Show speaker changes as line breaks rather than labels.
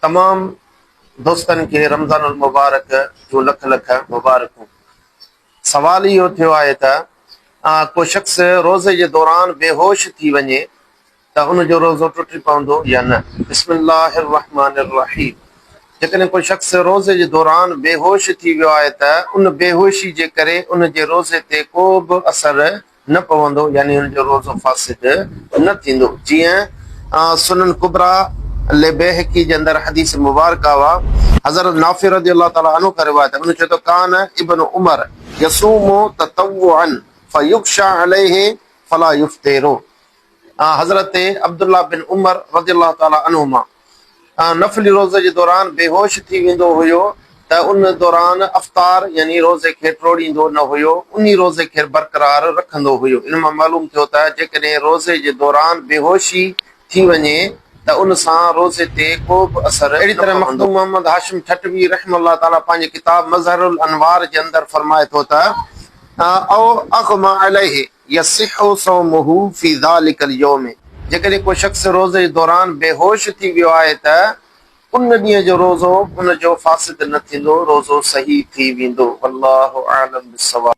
तमाम दोस्तन के रमज़ान उल मुबारक जो लख लख मुबारक। सवाल इहो थियो आहे त को शख्स रोज़े जे दौरान बेहोश थी वञे त उन जो रोज़ो टुटी पवंदो या न। बिस्मिल्लाहिर रहमानिर रहीम। जेकॾहिं को शख्स रोज़े जे दौरान बेहोश थी वियो आहे त उन बेहोशी जे करे उन जे रोज़े ते को बि असर न पवंदो, यानी उन जो रोज़ो फासिद न थींदो। जीअं सुनन कुबरा लेबेहकी जे अंदरि हदीस मुबारक वा हज़रत नाफी रज़ियल्लाहु ताला अन्हु का रिवायत है। उन्होंने चयो कान इब्न उमर यसूमु ततव्वुअन फयुख्शा अलैहि फला युफ्तिरु। हज़रत अब्दुल्लाह बिन उमर रज़ियल्लाहु ताला अन्हुमा नफली रोज़े जे दौरान बेहोश थी वेंदो हुयो त उन दौरान अफ़्तार यानी रोज़े खे टोड़ींदो न हुयो, उन रोज़े खे बरक़रार रखंदो हुयो। इन मां मालूम थियो त जेकॾहिं रोज़े जे दौरान बेहोशी थी वञे त उन सां रोज़े ते को बि असर। अहिड़ी तरह मखदूम मोहम्मद हाशिम ठटवी रहमतुल्लाह ताला पंहिंजे किताब मज़हरुल अनवार जे अंदरि फरमाए थो त औ अग़मा अलैहि यसिहु सौमुहु फी ज़ालिकल यौम। जेकॾहिं को शख्स रोज़े जे दौरान बेहोश थी वियो आहे त उन ॾींहं जो रोज़ो उन जो फासिद न थींदो, रोज़ो सही थी वेंदो। अल्लाहु आलम बिस्सवाब।